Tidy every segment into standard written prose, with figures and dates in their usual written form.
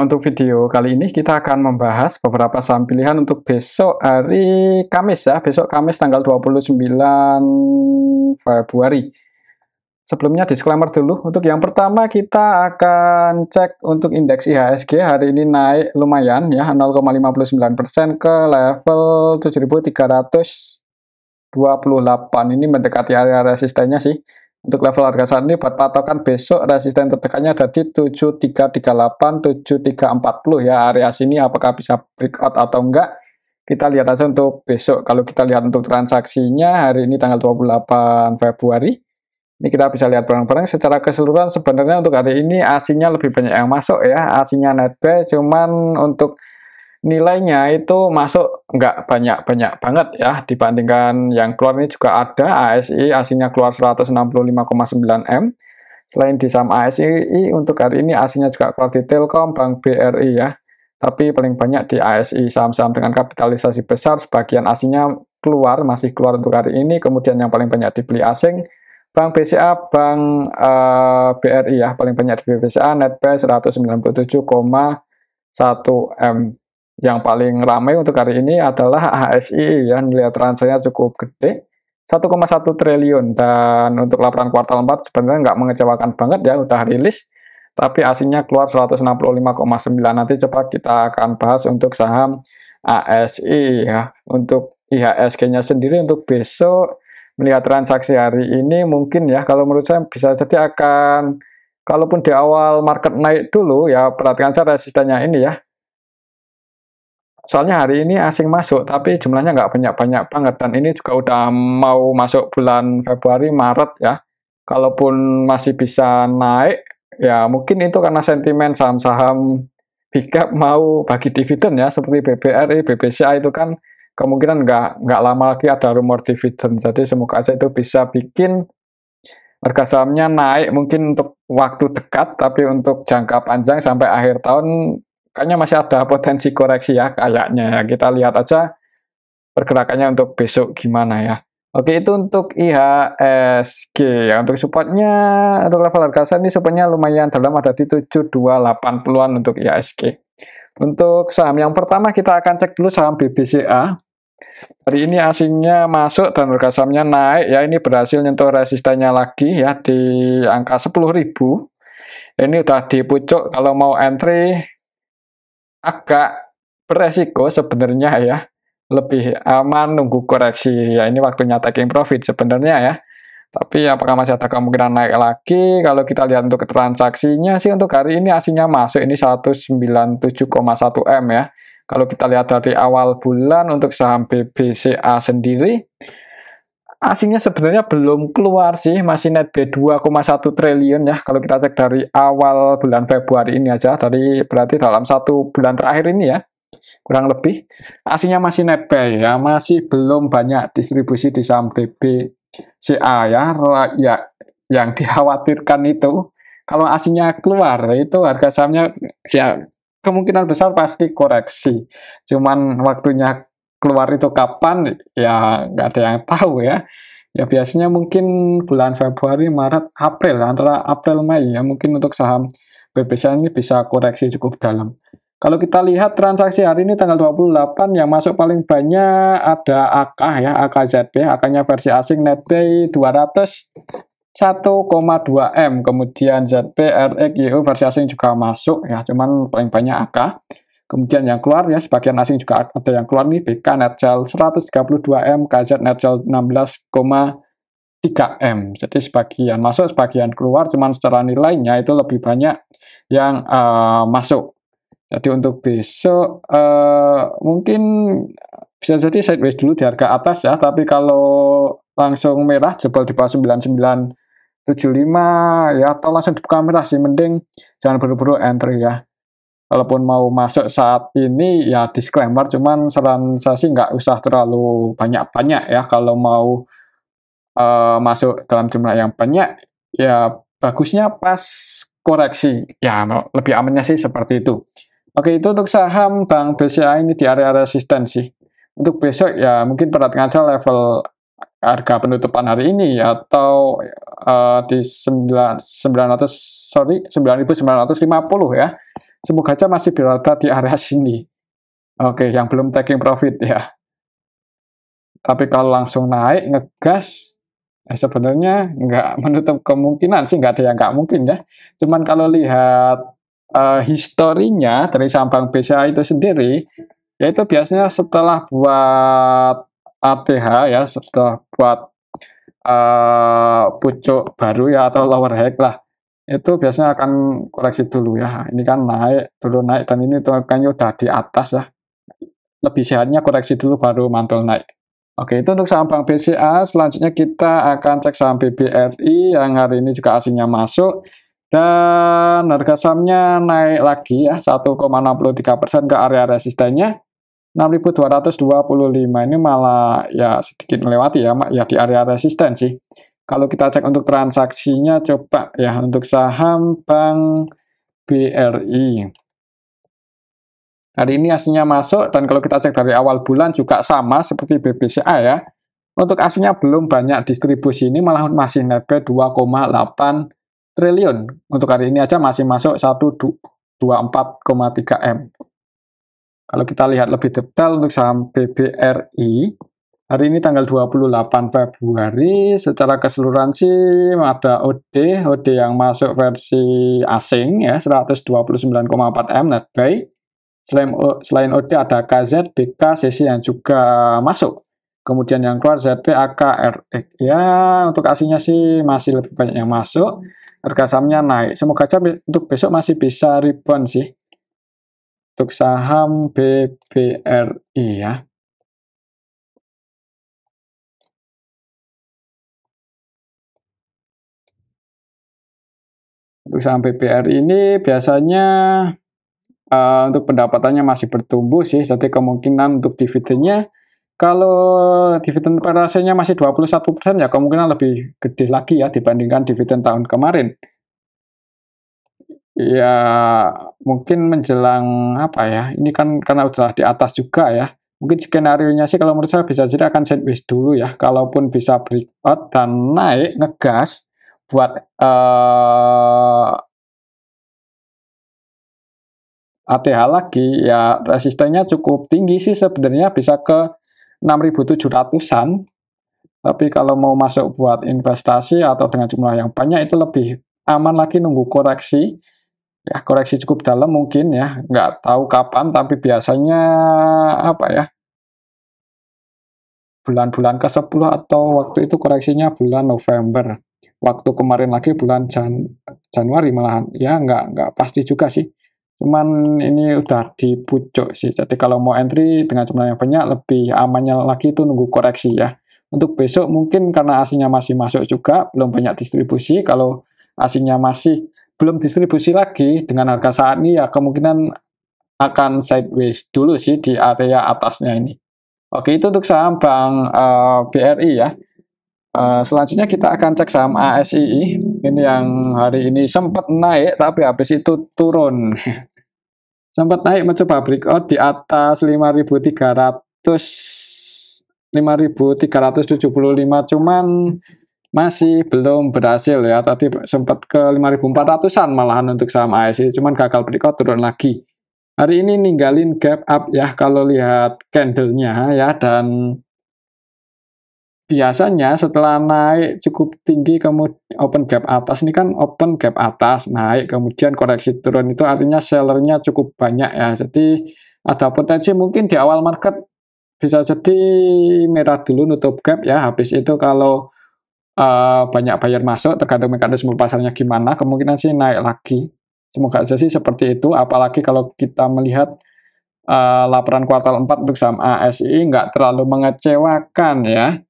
untuk video kali ini kita akan membahas beberapa saham pilihan untuk besok hari Kamis ya, besok Kamis tanggal 29 Februari. Sebelumnya disclaimer dulu, untuk yang pertama kita akan cek untuk indeks IHSG hari ini naik lumayan ya, 0,59% ke level 7.328, ini mendekati area resistennya sih. Untuk level harga saat ini buat patokan besok resisten tertekannya ada di 7338, 7340 ya. Area sini apakah bisa breakout atau enggak? Kita lihat aja untuk besok. Kalau kita lihat untuk transaksinya hari ini tanggal 28 Februari. Ini kita bisa lihat bareng-bareng secara keseluruhan sebenarnya untuk hari ini asingnya lebih banyak yang masuk ya. Asingnya net buy, cuman untuk nilainya itu masuk nggak banyak-banyak banget ya dibandingkan yang keluar. Ini juga ada ASI, aslinya keluar 165,9 M. Selain di saham ASI, untuk hari ini aslinya juga keluar di Telkom, Bank BRI ya. Tapi paling banyak di ASI, saham-saham dengan kapitalisasi besar, sebagian aslinya keluar, masih keluar untuk hari ini. Kemudian yang paling banyak dibeli asing, Bank BCA, Bank BRI ya, paling banyak di BCA, net buy 197,1 M. Yang paling ramai untuk hari ini adalah HSI ya, nilai transaksinya cukup gede 1,1 triliun, dan untuk laporan kuartal 4 sebenarnya nggak mengecewakan banget ya, udah rilis tapi asingnya keluar 165,9. Nanti coba kita akan bahas untuk saham ASI ya. Untuk IHSG-nya sendiri untuk besok melihat transaksi hari ini mungkin ya, kalau menurut saya bisa jadi akan, kalaupun di awal market naik dulu ya, perhatikan saja resistennya ini ya. Soalnya hari ini asing masuk, tapi jumlahnya nggak banyak-banyak banget. Dan ini juga udah mau masuk bulan Februari, Maret ya. Kalaupun masih bisa naik, ya mungkin itu karena sentimen saham-saham big cap mau bagi dividen ya, seperti BBRI, BBCA itu kan kemungkinan nggak lama lagi ada rumor dividen. Jadi semoga aja itu bisa bikin harga sahamnya naik mungkin untuk waktu dekat, tapi untuk jangka panjang sampai akhir tahun kayaknya masih ada potensi koreksi ya kayaknya. Kita lihat aja pergerakannya untuk besok gimana ya. Oke, itu untuk IHSG ya. Untuk supportnya, untuk level harga saat ini supportnya lumayan dalam, ada di 7280-an untuk IHSG. Untuk saham yang pertama kita akan cek dulu saham BBCA. Hari ini asingnya masuk dan harga sahamnya naik ya, ini berhasil nyentuh resistennya lagi ya di angka 10.000. Ini udah di pucuk, kalau mau entry agak beresiko sebenarnya ya, lebih aman nunggu koreksi ya, ini waktunya taking profit sebenarnya ya. Tapi apakah masih ada kemungkinan naik lagi? Kalau kita lihat untuk transaksinya sih untuk hari ini aslinya masuk ini 197,1 M ya. Kalau kita lihat dari awal bulan untuk saham BBCA sendiri, asingnya sebenarnya belum keluar sih, masih net B 2,1 triliun ya. Kalau kita cek dari awal bulan Februari ini aja, dari berarti dalam 1 bulan terakhir ini ya, kurang lebih asingnya masih net buy ya, masih belum banyak distribusi di saham BBCA ya. Yang dikhawatirkan itu kalau asingnya keluar itu harga sahamnya ya kemungkinan besar pasti koreksi. Cuman waktunya keluar itu kapan ya nggak ada yang tahu ya. Ya biasanya mungkin bulan Februari, Maret, April, antara April Mei ya, mungkin untuk saham BBCA ini bisa koreksi cukup dalam. Kalau kita lihat transaksi hari ini tanggal 28 yang masuk paling banyak ada AK ya, AKZB, AK-nya versi asing net buy 201,2 M. Kemudian ZB, RX, YU versi asing juga masuk ya, cuman paling banyak AK. Kemudian yang keluar ya, sebagian asing juga ada yang keluar nih, BK net sell 132 M, KZ net sell 16,3 M. Jadi sebagian masuk, sebagian keluar, cuman secara nilainya itu lebih banyak yang masuk. Jadi untuk besok mungkin bisa jadi sideways dulu di harga atas ya, tapi kalau langsung merah jebol di bawah 9975 ya, atau langsung dibuka merah sih, mending jangan buru-buru entry ya. Kalaupun mau masuk saat ini ya disclaimer, cuman saran saya sih nggak usah terlalu banyak-banyak ya. Kalau mau masuk dalam jumlah yang banyak ya bagusnya pas koreksi ya, lebih amannya sih seperti itu. Oke, itu untuk saham Bank BCA ini di area resisten sih. Untuk besok ya mungkin perhatikan aja level harga penutupan hari ini atau di 9.950 ya. semoga aja masih berada di area sini. Oke, yang belum taking profit ya. Tapi kalau langsung naik ngegas, sebenarnya nggak menutup kemungkinan sih, nggak ada yang nggak mungkin ya. Cuman kalau lihat historinya dari saham Bank BCA itu sendiri, yaitu biasanya setelah buat ATH ya, setelah buat pucuk baru ya atau lower high lah, itu biasanya akan koreksi dulu ya. Ini kan naik, turun naik, dan ini kayaknya udah di atas ya. Lebih sehatnya koreksi dulu baru mantul naik. Oke, itu untuk saham Bank BCA. Selanjutnya kita akan cek saham BBRI yang hari ini juga aslinya masuk. Dan harga sahamnya naik lagi ya, 1,63% ke area resistennya. 6.225 ini malah ya sedikit melewati ya di area resisten sih. Kalau kita cek untuk transaksinya, coba ya untuk saham Bank BRI. Hari ini aslinya masuk, dan kalau kita cek dari awal bulan juga sama seperti BBCA ya. Untuk aslinya belum banyak distribusi, ini malah masih nebet 2,8 triliun. Untuk hari ini aja masih masuk 124,3 M. Kalau kita lihat lebih detail untuk saham BBRI, hari ini tanggal 28 Februari, secara keseluruhan sih ada OD yang masuk versi asing ya, 129,4 M net buy. Selain OD ada KZ, BK, CC yang juga masuk. Kemudian yang keluar ZP, AK, RX. Ya, untuk aslinya sih masih lebih banyak yang masuk. Harga sahamnya naik. Semoga aja untuk besok masih bisa rebound sih. Untuk saham BBRI ya. Untuk saham BBRI ini biasanya untuk pendapatannya masih bertumbuh sih. Jadi kemungkinan untuk dividennya, kalau dividen per nya masih 21%, ya kemungkinan lebih gede lagi ya dibandingkan dividen tahun kemarin. Ya, mungkin menjelang apa ya, ini kan karena udah di atas juga ya. Mungkin skenario-nya sih kalau menurut saya bisa jadi akan sideways dulu ya. Kalaupun bisa breakout dan naik ngegas buat ATH lagi, ya resistennya cukup tinggi sih sebenarnya, bisa ke 6.700-an. Tapi kalau mau masuk buat investasi atau dengan jumlah yang banyak, itu lebih aman lagi nunggu koreksi. Ya, koreksi cukup dalam mungkin ya, nggak tahu kapan, tapi biasanya apa ya, bulan-bulan ke-10 atau waktu itu koreksinya bulan November. Waktu kemarin lagi bulan Januari malahan. Ya, nggak pasti juga sih. Cuman ini udah di pucuk sih. Jadi kalau mau entry dengan jumlah yang banyak, lebih amannya lagi itu nunggu koreksi ya. Untuk besok mungkin karena aslinya masih masuk juga, belum banyak distribusi. Kalau aslinya masih belum distribusi lagi dengan harga saat ini, ya kemungkinan akan sideways dulu sih di area atasnya ini. Oke, itu untuk saham Bank BRI ya. Selanjutnya kita akan cek saham ASII. Ini yang hari ini sempat naik, tapi habis itu turun. Sempat naik mencoba breakout di atas 5.375, cuman masih belum berhasil ya. Tadi sempat ke 5.400-an malahan untuk saham ASI, cuman gagal breakout, turun lagi. Hari ini ninggalin gap up ya kalau lihat candle-nya ya, dan biasanya setelah naik cukup tinggi kemudian open gap atas, ini kan open gap atas naik kemudian koreksi turun, itu artinya sellernya cukup banyak ya. Jadi ada potensi mungkin di awal market bisa jadi merah dulu nutup gap ya. Habis itu kalau banyak buyer masuk, tergantung mekanisme pasarnya gimana, kemungkinan sih naik lagi. Semoga aja sih seperti itu, apalagi kalau kita melihat laporan kuartal 4 untuk saham ASI nggak terlalu mengecewakan ya.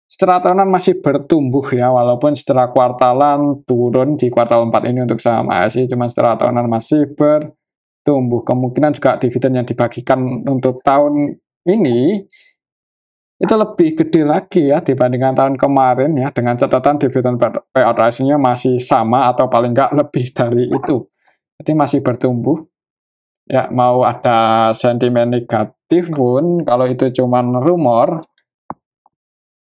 Secara tahunan masih bertumbuh ya, walaupun secara kuartalan turun di kuartal 4 ini untuk saham ASI, cuma secara tahunan masih bertumbuh. Kemungkinan juga dividen yang dibagikan untuk tahun ini itu lebih gede lagi ya dibandingkan tahun kemarin ya, dengan catatan dividen payout ratio-nya masih sama atau paling nggak lebih dari itu. Jadi masih bertumbuh. Ya, mau ada sentimen negatif pun, kalau itu cuma rumor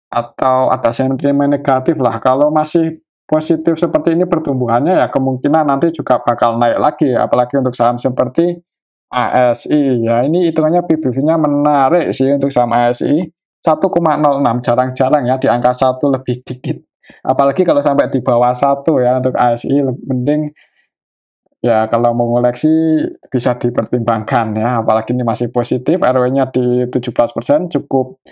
atau ada sentimen negatif lah, kalau masih positif seperti ini pertumbuhannya, ya kemungkinan nanti juga bakal naik lagi, apalagi untuk saham seperti ASI. Ya, ini hitungannya PBV-nya menarik sih untuk saham ASI. 1,06, jarang-jarang ya di angka 1 lebih dikit. Apalagi kalau sampai di bawah 1 ya untuk ASI, mending ya kalau mau ngoleksi bisa dipertimbangkan ya, apalagi ini masih positif, ROE-nya di 17%, cukup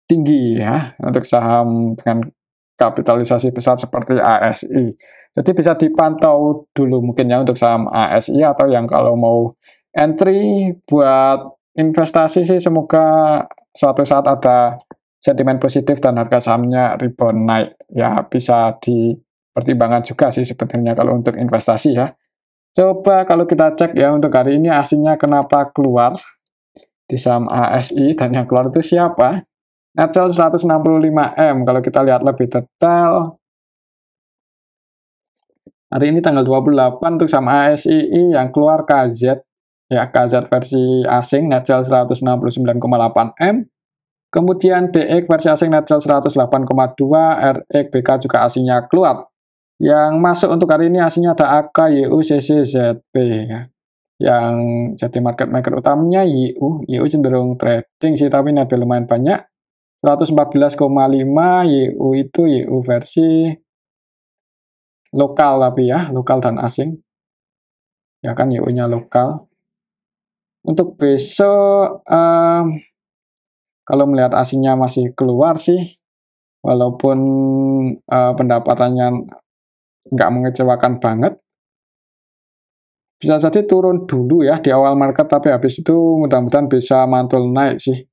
tinggi ya untuk saham dengan kapitalisasi besar seperti ASI. Jadi bisa dipantau dulu mungkin ya untuk saham ASI, atau yang kalau mau entry buat investasi sih semoga suatu saat ada sentimen positif dan harga sahamnya rebound naik. Ya bisa dipertimbangkan juga sih sebenarnya kalau untuk investasi ya. Coba kalau kita cek ya untuk hari ini aslinya kenapa keluar di saham ASI, dan yang keluar itu siapa? Netcel 165M. Kalau kita lihat lebih detail, hari ini tanggal 28 untuk saham ASI yang keluar KZ, ya KZ versi asing Netcel 169,8M. Kemudian DX versi asing Netcel 108,2, RX BK juga aslinya keluar. Yang masuk untuk hari ini aslinya ada AK, YU, CC, ZP ya. Yang jadi market maker utamanya YU cenderung trading sih, tapi ada lumayan banyak. 114,5 YU itu YU versi lokal, tapi ya lokal dan asing ya kan, YU-nya lokal. Untuk besok kalau melihat asingnya masih keluar sih, walaupun pendapatannya nggak mengecewakan banget, bisa jadi turun dulu ya di awal market, tapi habis itu mudah-mudahan bisa mantul naik sih.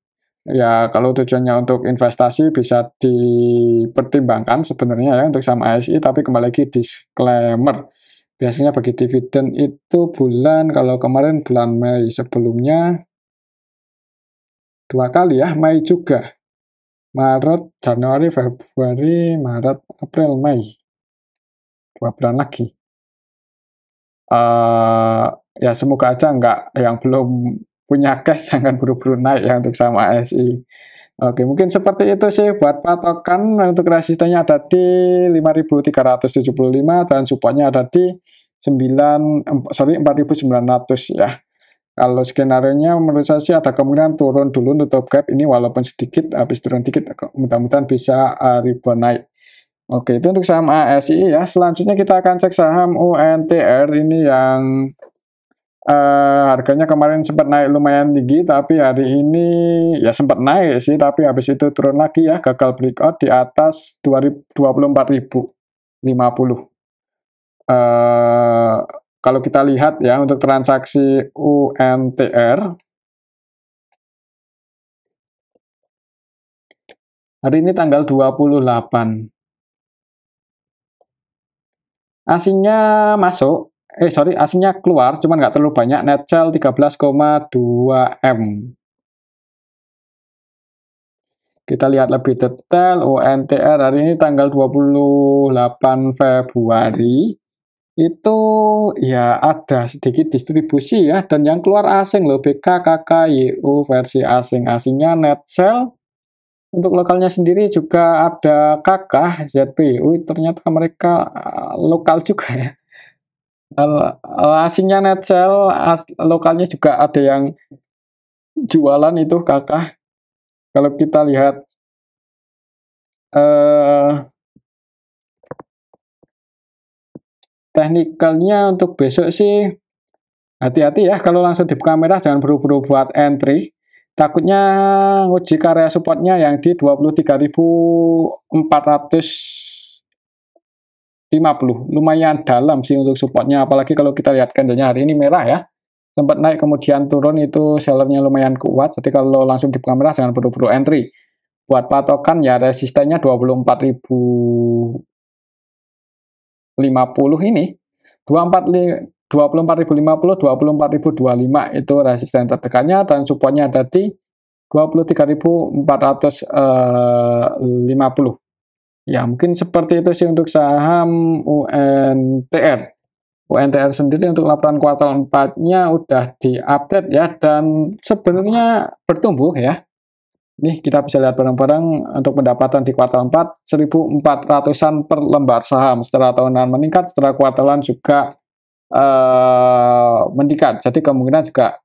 Ya, kalau tujuannya untuk investasi bisa dipertimbangkan sebenarnya ya untuk saham ASI, tapi kembali lagi disclaimer. Biasanya bagi dividen itu kalau kemarin bulan Mei, sebelumnya 2 kali ya, Mei juga. Maret, Januari, Februari, Maret, April, Mei. 2 bulan lagi. Ya semoga aja nggak, yang belum punya cash jangan buru-buru naik ya untuk saham ASI. Oke, mungkin seperti itu sih buat patokan. Untuk resistennya ada di 5.375 dan supportnya ada di 4.900 ya. Kalau skenario-nya menurut saya sih ada kemungkinan turun dulu nutup gap ini walaupun sedikit, habis turun dikit mudah-mudahan bisa rebound naik. Oke, itu untuk saham ASI ya. Selanjutnya kita akan cek saham UNTR ini yang harganya kemarin sempat naik lumayan tinggi, tapi hari ini ya sempat naik sih, tapi habis itu turun lagi ya, gagal breakout di atas 24.050. Kalau kita lihat ya untuk transaksi UNTR hari ini tanggal 28. Asingnya masuk, asingnya keluar, cuman nggak terlalu banyak, Netcel 13,2M. Kita lihat lebih detail, UNTR hari ini tanggal 28 Februari, itu ya ada sedikit distribusi ya, dan yang keluar asing loh, BK, KK, YU versi asing. Asingnya Netcel, untuk lokalnya sendiri juga ada KK, ZPU, ternyata mereka lokal juga ya. Asingnya Netcel, lokalnya juga ada yang jualan itu kakak. Kalau kita lihat teknikalnya untuk besok sih hati-hati ya, kalau langsung dibuka merah jangan buru-buru buat entry. Takutnya nguji area supportnya yang di 23.450. Lumayan dalam sih untuk supportnya, apalagi kalau kita lihat candlenya hari ini merah ya. Sempat naik kemudian turun, itu sellernya lumayan kuat. Jadi kalau langsung dibuka merah jangan buru-buru entry. Buat patokan ya resistennya 24.050 ini. 24.050, 24.025 itu resisten terdekatnya, dan supportnya ada di 23.450. Ya, mungkin seperti itu sih untuk saham UNTR. UNTR sendiri untuk laporan kuartal 4-nya udah diupdate ya, dan sebenarnya bertumbuh ya. Nih kita bisa lihat bareng-bareng untuk pendapatan di kuartal 4, 1.400-an per lembar saham. Secara tahunan meningkat, secara kuartalan juga meningkat. Jadi kemungkinan juga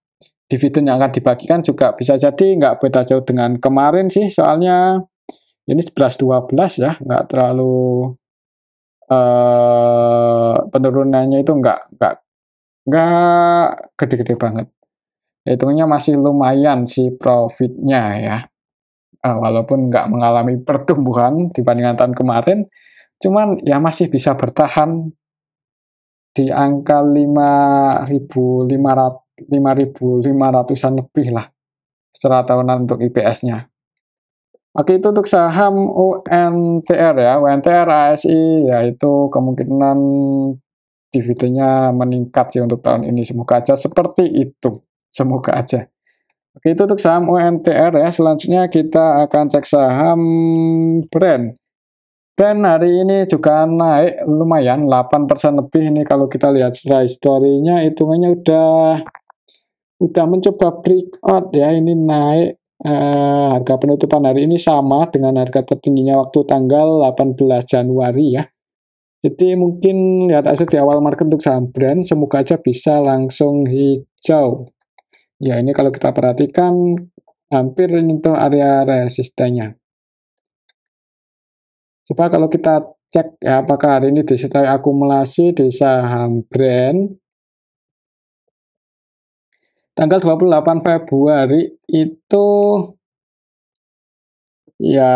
dividen yang akan dibagikan juga bisa jadi nggak beda jauh dengan kemarin sih, soalnya ini 11-12 ya, nggak terlalu penurunannya itu nggak gede-gede banget. Hitungnya masih lumayan sih profitnya ya. Walaupun nggak mengalami pertumbuhan dibandingkan tahun kemarin, cuman ya masih bisa bertahan di angka 5.500-an lebih lah secara tahunan untuk IPS-nya. Oke, itu untuk saham UNTR ya, UNTR, ASI, yaitu kemungkinan dividennya meningkat sih untuk tahun ini. Semoga aja seperti itu. Semoga aja. Oke, itu untuk saham UNTR ya. Selanjutnya kita akan cek saham Brand. Brand hari ini juga naik lumayan 8% lebih ini kalau kita lihat secara historinya hitungannya udah mencoba breakout ya, ini naik harga penutupan hari ini sama dengan harga tertingginya waktu tanggal 18 Januari ya. Jadi mungkin lihat aja di awal market untuk saham Brand, semoga aja bisa langsung hijau. Ya ini kalau kita perhatikan hampir menyentuh area resistennya. Coba kalau kita cek ya apakah hari ini disertai akumulasi di saham Brand. Tanggal 28 Februari itu ya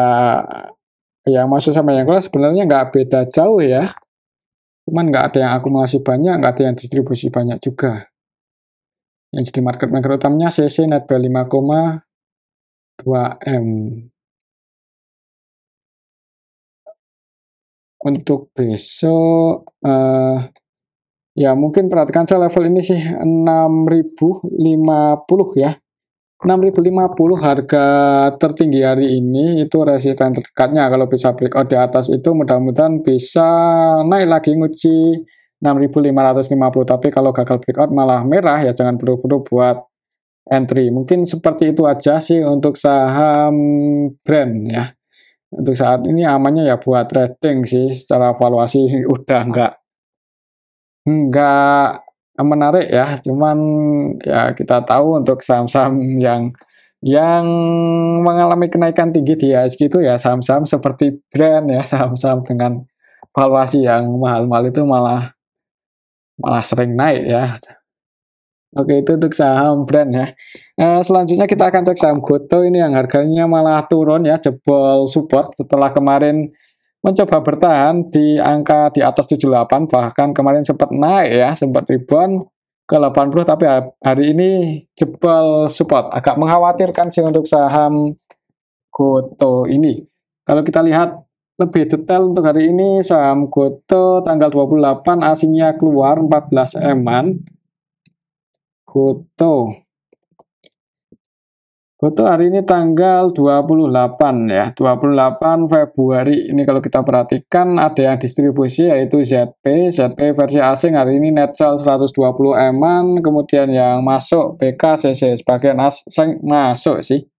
yang masuk sama yang keluar sebenarnya nggak beda jauh ya. Cuman nggak ada yang akumulasi banyak, nggak ada yang distribusi banyak juga. Yang jadi market maker utamanya CC netbuy 5,2 M. Untuk besok ya mungkin perhatikan saya level ini sih 6.050 ya. 6.050 harga tertinggi hari ini itu resisten terdekatnya. Kalau bisa breakout di atas itu mudah-mudahan bisa naik lagi nguji 6.550. Tapi kalau gagal breakout malah merah ya jangan buru-buru buat entry. Mungkin seperti itu aja sih untuk saham Brand ya. Untuk saat ini amannya ya buat trading sih. Secara valuasi udah nggak menarik ya, cuman ya kita tahu untuk saham-saham yang mengalami kenaikan tinggi di IHSG itu ya saham-saham seperti Brand ya, saham-saham dengan valuasi yang mahal-mahal itu malah malah sering naik ya. Oke, itu untuk saham Brand ya. Selanjutnya kita akan cek saham Goto ini yang harganya malah turun ya, jebol support setelah kemarin mencoba bertahan di angka di atas 78, bahkan kemarin sempat naik ya, sempat rebound ke 80, tapi hari ini jebol support. Agak mengkhawatirkan sih untuk saham Goto ini. Kalau kita lihat lebih detail untuk hari ini, saham Goto tanggal 28 asingnya keluar 14 eman. Goto hari ini tanggal 28 ya, 28 Februari. Ini kalau kita perhatikan ada yang distribusi yaitu ZP versi asing hari ini net sell 120 eman, kemudian yang masuk BKCC sebagian asing masuk sih.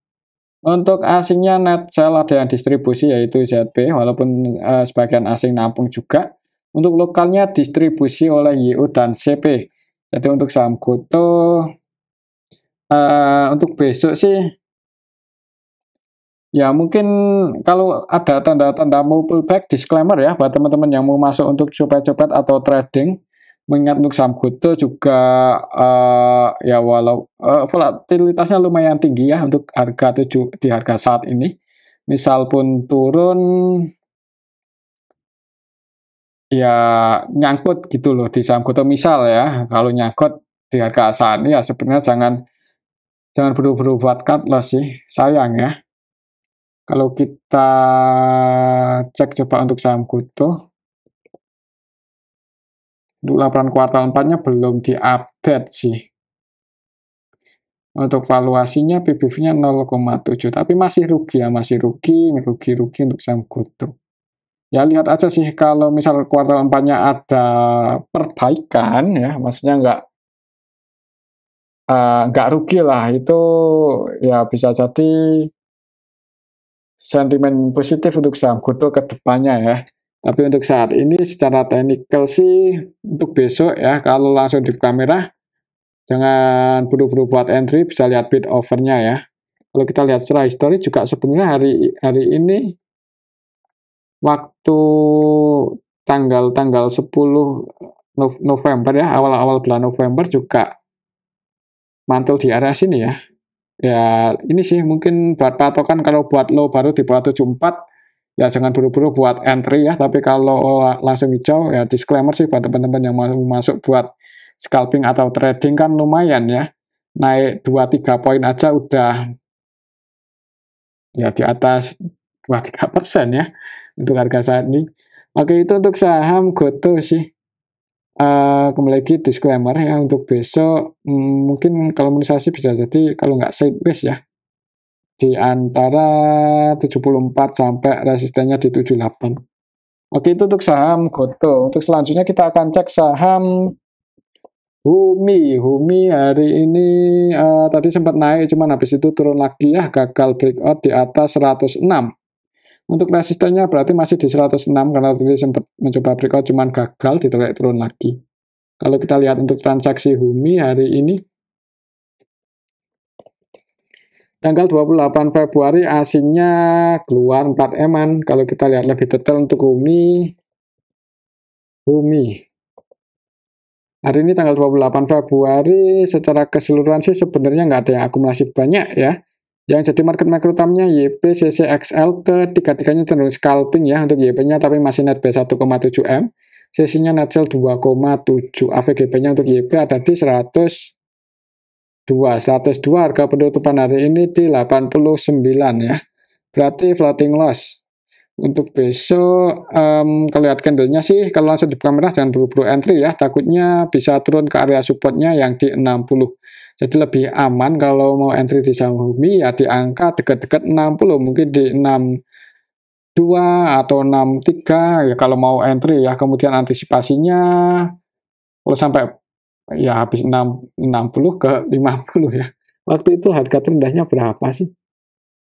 Untuk asingnya net sell ada yang distribusi yaitu ZP, walaupun sebagian asing nampung juga. Untuk lokalnya distribusi oleh YU dan CP. Jadi untuk saham Goto untuk besok sih ya mungkin kalau ada tanda-tanda mau pullback, disclaimer ya buat teman-teman yang mau masuk untuk copet-copet atau trading. Mengingat untuk saham Goto juga ya walau volatilitasnya lumayan tinggi ya untuk harga di harga saat ini. Misal pun turun ya nyangkut gitu loh di saham Goto misal ya. Kalau nyangkut di harga saat ini ya sebenarnya jangan buru-buru buat cut loss sih, sayang ya. Kalau kita cek coba untuk saham Goto, untuk laporan kuartal 4-nya belum diupdate sih. Untuk valuasinya PBV-nya 0,7, tapi masih rugi ya, masih rugi untuk saham Goto. Ya lihat aja sih kalau misal kuartal 4-nya ada perbaikan ya, maksudnya nggak rugi lah, itu ya bisa jadi sentimen positif untuk saham Gotoh ke depannya ya. Tapi untuk saat ini secara teknikal sih untuk besok ya, kalau langsung di kamera jangan buru-buru buat entry, bisa lihat bid overnya ya. Kalau kita lihat secara histori juga sebenarnya hari hari ini waktu tanggal 10 November ya, awal-awal bulan November juga mantul di area sini ya. Ya, ini sih mungkin buat patokan kalau buat low baru di bawah 74, ya jangan buru-buru buat entry ya, tapi kalau langsung hijau ya disclaimer sih buat teman-teman yang mau masuk buat scalping atau trading kan lumayan ya. Naik 2-3 poin aja udah ya di atas 2-3% ya untuk harga saat ini. Oke, itu untuk saham Gotoh sih. Kembali lagi disclaimer ya untuk besok mungkin kalau menurut saya sih bisa jadi kalau nggak sideways ya di antara 74 sampai resistennya di 78. Oke, itu untuk saham Gotoh. Untuk selanjutnya kita akan cek saham Humi. Humi hari ini tadi sempat naik, cuman habis itu turun lagi ya, gagal breakout di atas 106. Untuk resistennya berarti masih di 106 karena tadi sempat mencoba breakout cuman gagal, ditarik turun lagi. Kalau kita lihat untuk transaksi Humi hari ini, tanggal 28 Februari asingnya keluar 4 eman. Kalau kita lihat lebih detail untuk Humi hari ini tanggal 28 Februari secara keseluruhan sih sebenarnya nggak ada yang akumulasi banyak ya. Yang jadi market maker utamanya YP, CCXL, ketiga-tiganya cenderung scalping ya untuk YP-nya, tapi masih net B 1,7 M. Sesinya net sell 2,7. AVGB-nya untuk YP ada di 102 harga penutupan hari ini di 89 ya. Berarti floating loss. Untuk besok, kalau lihat candle-nya sih, kalau langsung di kamera jangan buru-buru entry ya, takutnya bisa turun ke area supportnya yang di 60. Jadi lebih aman kalau mau entry di saham Humi ya di angka dekat-dekat 60, mungkin di 62 atau 63 ya kalau mau entry ya. Kemudian antisipasinya kalau sampai ya habis 60 ke 50 ya. Waktu itu harga terendahnya berapa sih?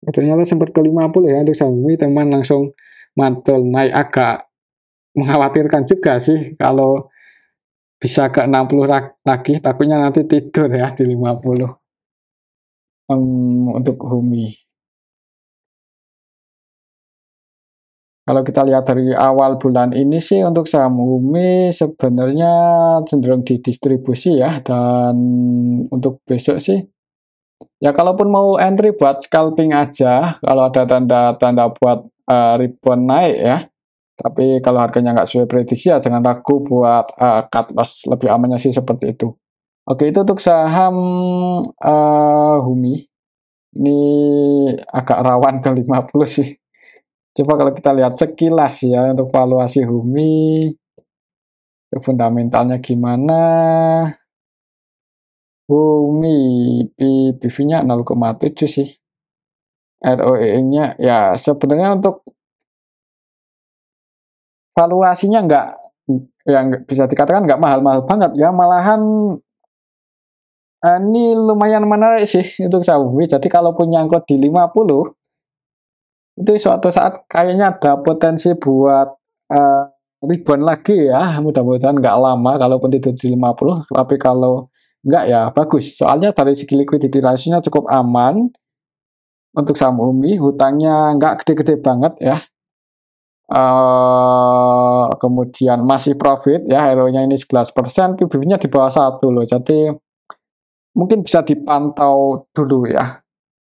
Ternyata sempat ke 50 ya untuk saham Humi, teman langsung mantul naik, agak mengkhawatirkan juga sih kalau bisa ke 60 lagi, takutnya nanti tidur ya di 50 untuk Humi. Kalau kita lihat dari awal bulan ini sih untuk saham Humi sebenarnya cenderung didistribusi ya, dan untuk besok sih ya kalaupun mau entry buat scalping aja, kalau ada tanda-tanda buat rebound naik ya. Tapi kalau harganya nggak sesuai prediksi ya jangan ragu buat cut loss, lebih amannya sih seperti itu. Oke, itu untuk saham Humi. Ini agak rawan ke 50 sih. Coba kalau kita lihat sekilas ya untuk valuasi Humi, fundamentalnya gimana. Humi PBV-nya 0,7 sih. ROE-nya ya sebenarnya untuk valuasinya nggak, ya bisa dikatakan nggak mahal-mahal banget ya, malahan ini lumayan menarik sih untuk saham Humi. Jadi kalau punya nyangkut di 50, itu suatu saat kayaknya ada potensi buat rebound lagi ya. Mudah-mudahan nggak lama kalaupun tidur di 50, tapi kalau nggak ya bagus. Soalnya dari segi liquidity ratio-nya cukup aman untuk saham Humi, hutangnya nggak gede-gede banget ya. Kemudian masih profit ya, ROE-nya ini 11%, PBV-nya di bawah 1 loh. Jadi mungkin bisa dipantau dulu ya.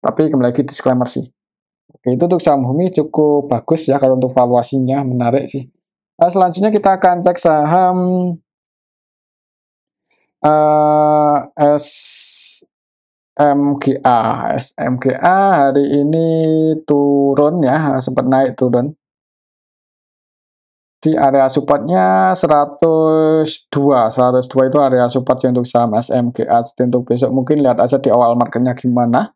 Tapi kembali lagi disclaimer sih. Oke, itu untuk saham Humi cukup bagus ya kalau untuk valuasinya menarik sih. Selanjutnya kita akan cek saham SMGA. SMGA hari ini turun ya, sempat naik turun. Di area supportnya 102. 102 itu area support untuk saham SMGA. Jadi untuk besok mungkin lihat aja di awal marketnya gimana.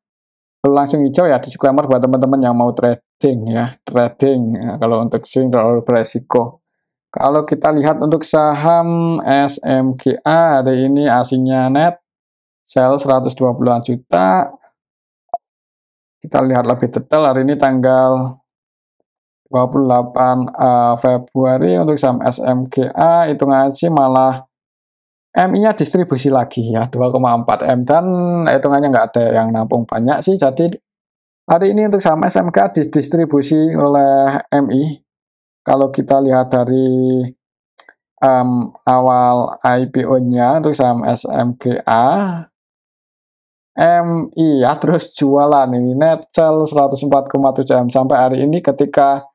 Kalau langsung hijau ya disclaimer buat teman-teman yang mau trading ya. Trading ya, kalau untuk swing terlalu beresiko. Kalau kita lihat untuk saham SMGA hari ini asingnya net sell 120-an juta. Kita lihat lebih detail hari ini tanggal 28 Februari untuk saham SMGA hitungan sih malah MI-nya distribusi lagi ya 2,4 M dan hitungannya nggak ada yang nampung banyak sih. Jadi hari ini untuk saham SMGA didistribusi oleh MI. Kalau kita lihat dari awal IPO-nya untuk saham SMGA, MI ya terus jualan ini net sell 104,7 M sampai hari ini ketika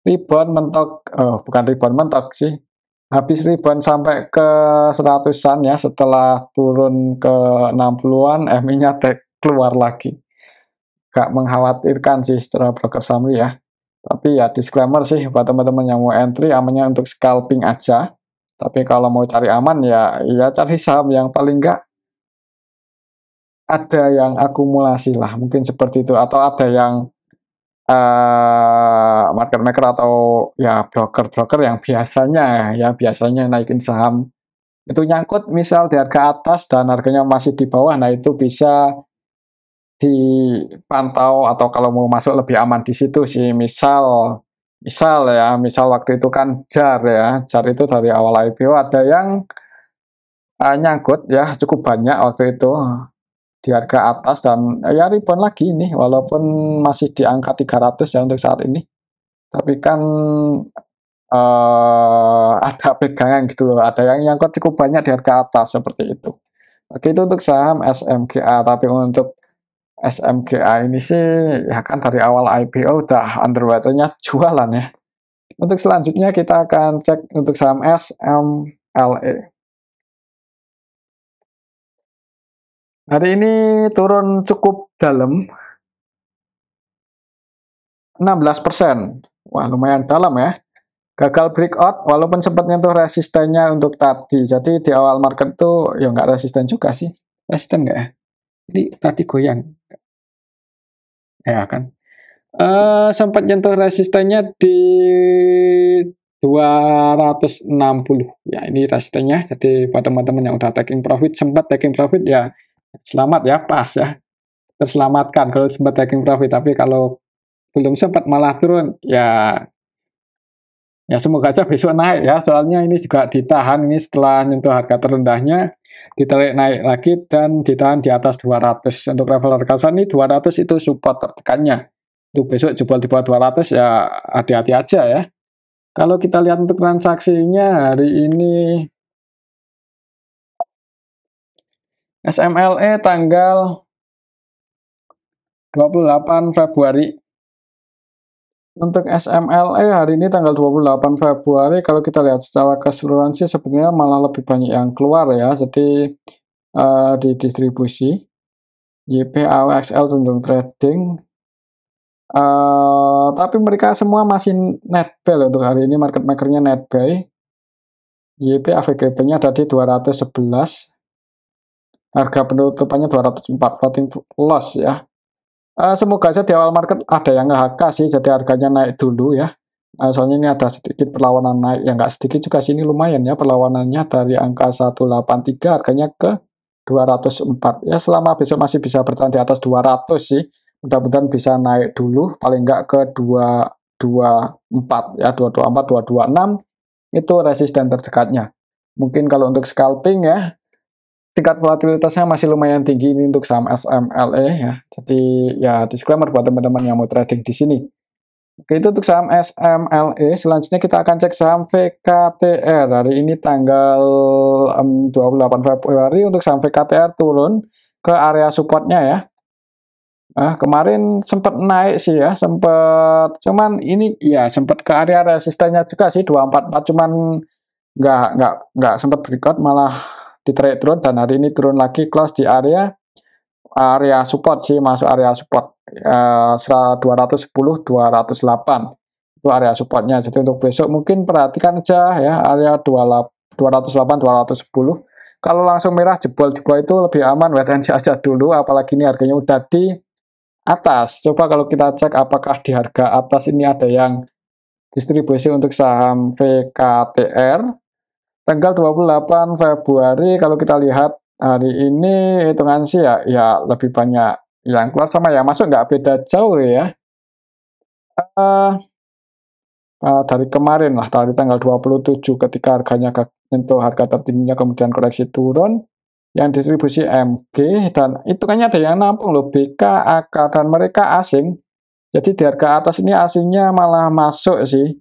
rebound mentok, bukan rebound mentok sih, habis rebound sampai ke 100-an ya setelah turun ke 60-an MI-nya keluar lagi. Gak mengkhawatirkan sih secara broker summary ya. Tapi ya disclaimer sih buat teman-teman yang mau entry amannya untuk scalping aja. Tapi kalau mau cari aman ya cari saham yang paling enggak ada yang akumulasi lah, mungkin seperti itu, atau ada yang market maker atau ya broker-broker yang biasanya naikin saham itu nyangkut misal di harga atas dan harganya masih di bawah, nah itu bisa dipantau atau kalau mau masuk lebih aman di situ sih. Misal waktu itu kan JAR itu dari awal IPO ada yang nyangkut ya cukup banyak waktu itu di harga atas dan ya rebound lagi ini walaupun masih di angka 300 ya untuk saat ini. Tapi kan ada pegangan gitu loh, ada yang nyangkut cukup banyak di harga atas seperti itu. Oke, itu untuk saham SMGA, tapi untuk SMGA ini sih ya kan dari awal IPO udah underwater-nya jualan ya. Untuk selanjutnya kita akan cek untuk saham SMLE. Hari ini turun cukup dalam 16%. Wah, lumayan dalam ya. Gagal breakout walaupun sempat nyentuh resistennya untuk tadi. Jadi di awal market tuh ya nggak resisten juga sih. Resisten nggak ya? Ini tadi goyang. Ya kan. Sempat nyentuh resistennya di 260. Ya, ini resistennya. Jadi buat teman-teman yang udah taking profit, sempat taking profit ya selamat ya, pas ya. Terselamatkan kalau sempat taking profit. Tapi kalau belum sempat malah turun, ya semoga aja besok naik ya. Soalnya ini juga ditahan ini setelah nyentuh harga terendahnya, ditarik naik lagi dan ditahan di atas 200. Untuk level harga ini 200 itu support tertekannya. Untuk besok jebol di bawah 200 ya hati-hati aja ya. Kalau kita lihat untuk transaksinya hari ini SMLE tanggal 28 Februari. Untuk SMLE hari ini tanggal 28 Februari kalau kita lihat secara keseluruhan sih sebenarnya malah lebih banyak yang keluar ya. Jadi di distribusi YP, AWXL cenderung trading. Tapi mereka semua masih net buy untuk hari ini, market makernya net buy. YP AVGB-nya ada di 211, harga penutupannya 204, floating loss ya. Semoga saja di awal market ada yang nge-HK sih, jadi harganya naik dulu ya. Soalnya ini ada sedikit perlawanan naik, ya nggak sedikit juga sini lumayan ya perlawanannya dari angka 183 harganya ke 204. Ya selama besok masih bisa bertahan di atas 200 sih. Mudah-mudahan bisa naik dulu paling nggak ke 224 ya, 224, 226 itu resisten terdekatnya. Mungkin kalau untuk scalping ya tingkat volatilitasnya masih lumayan tinggi ini untuk saham SMLE ya. Jadi ya disclaimer buat teman-teman yang mau trading di sini. Oke, itu untuk saham SMLE. Selanjutnya kita akan cek saham VKTR. Hari ini tanggal 28 Februari untuk saham VKTR turun ke area supportnya ya. Kemarin sempat naik sih ya, cuman ini ya sempat ke area resistennya juga sih 244, cuman nggak sempat breakout malah ditarik turun dan hari ini turun lagi close di area support sih, masuk area support 210 208 itu area supportnya. Jadi untuk besok mungkin perhatikan aja ya area 208 210. Kalau langsung merah jebol di bawah itu lebih aman, wait and see aja dulu, apalagi ini harganya udah di atas. Coba kalau kita cek apakah di harga atas ini ada yang distribusi untuk saham VKTR tanggal 28 Februari. Kalau kita lihat hari ini hitungan sih ya lebih banyak yang keluar sama yang masuk nggak beda jauh ya. Eh, dari kemarin lah, dari tanggal 27 ketika harganya menyentuh harga tertingginya kemudian koreksi turun, yang distribusi MG dan itu kayaknya ada yang nampung loh, BK, AK, dan mereka asing. Jadi di harga atas ini asingnya malah masuk sih.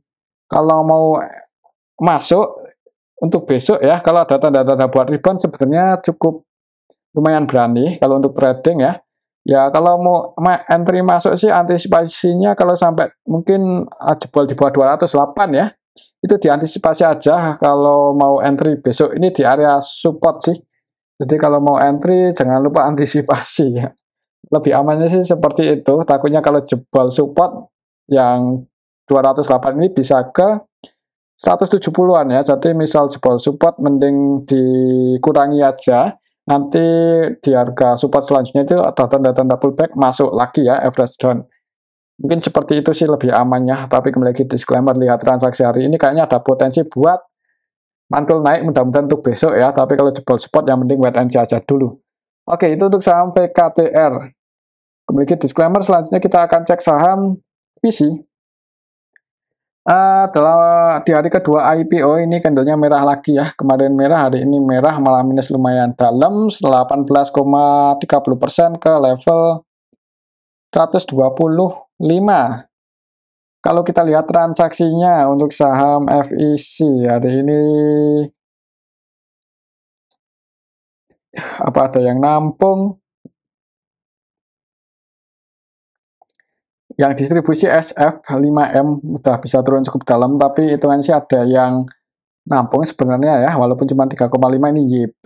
Kalau mau masuk untuk besok ya, kalau ada tanda-tanda buat rebound sebenarnya cukup lumayan berani kalau untuk trading ya. Ya kalau mau entry masuk sih antisipasinya kalau sampai mungkin jebol di bawah 208 ya. Itu diantisipasi aja kalau mau entry besok ini di area support sih. Jadi kalau mau entry jangan lupa antisipasi ya. Lebih amannya sih seperti itu. Takutnya kalau jebol support yang 208 ini bisa ke 170-an ya. Jadi misal jebol support mending dikurangi aja. Nanti di harga support selanjutnya itu ada tanda-tanda pullback masuk lagi ya average down. Mungkin seperti itu sih lebih amannya. Tapi kembali lagi disclaimer, lihat transaksi hari ini kayaknya ada potensi buat mantul naik mudah-mudahan untuk besok ya. Tapi kalau jebol support yang mending wait and see aja dulu. Oke, itu untuk saham PKTR. Kembali lagi disclaimer, selanjutnya kita akan cek saham PC. Dalam di hari kedua IPO ini candlenya merah lagi ya. Kemarin merah, hari ini merah, malah minus lumayan dalam 18,30% ke level 125. Kalau kita lihat transaksinya untuk saham FEC hari ini apa ada yang nampung? Yang distribusi SF 5M udah bisa turun cukup dalam, tapi hitungan sih ada yang nampung sebenarnya ya, walaupun cuma 3,5 ini YP.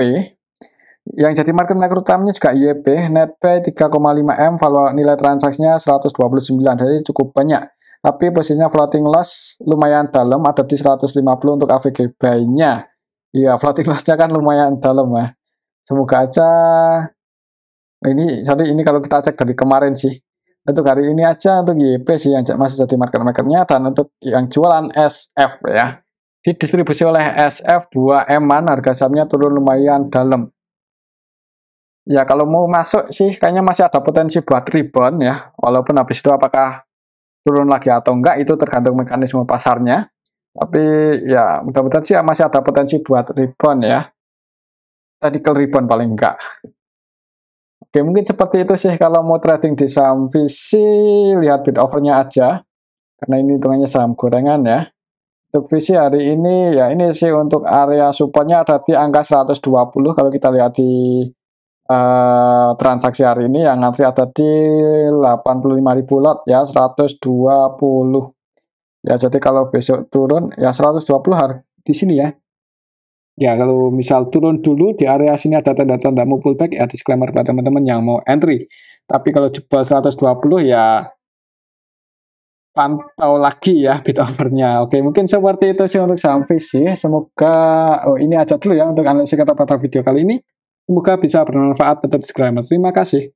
Yang jadi market maker utamanya juga YP, netpay 3,5M, kalau nilai transaksinya 129, jadi cukup banyak. Tapi posisinya floating loss lumayan dalam, ada di 150 untuk AVG buy-nya. Iya, floating loss-nya kan lumayan dalam ya. Semoga aja ini kalau kita cek dari kemarin sih. Untuk hari ini aja untuk YP sih yang masih jadi market makernya, dan untuk yang jualan SF ya. Didistribusi oleh SF 2M-an, harga sahamnya turun lumayan dalam. Ya kalau mau masuk sih kayaknya masih ada potensi buat rebound ya. Walaupun habis itu apakah turun lagi atau enggak itu tergantung mekanisme pasarnya. Tapi ya mudah-mudahan sih masih ada potensi buat rebound ya. Tactical rebound paling enggak. Oke, mungkin seperti itu sih kalau mau trading di saham VC, lihat bid offernya aja. Karena ini hitungannya saham gorengan ya. Untuk VC hari ini ya ini sih untuk area supportnya ada di angka 120 kalau kita lihat di transaksi hari ini yang ngantri ada di 85.000 lot ya, 120 ya. Jadi kalau besok turun ya 120 harga di sini ya. Ya kalau misal turun dulu di area sini ada tanda-tanda mau pullback ya, disclaimer buat teman-teman yang mau entry. Tapi kalau jebol 120 ya pantau lagi ya bid offernya. Oke, mungkin seperti itu sih untuk saham VC. Semoga ini aja dulu ya untuk analisis kata-kata video kali ini. Semoga bisa bermanfaat. Tetap disclaimer. Terima kasih.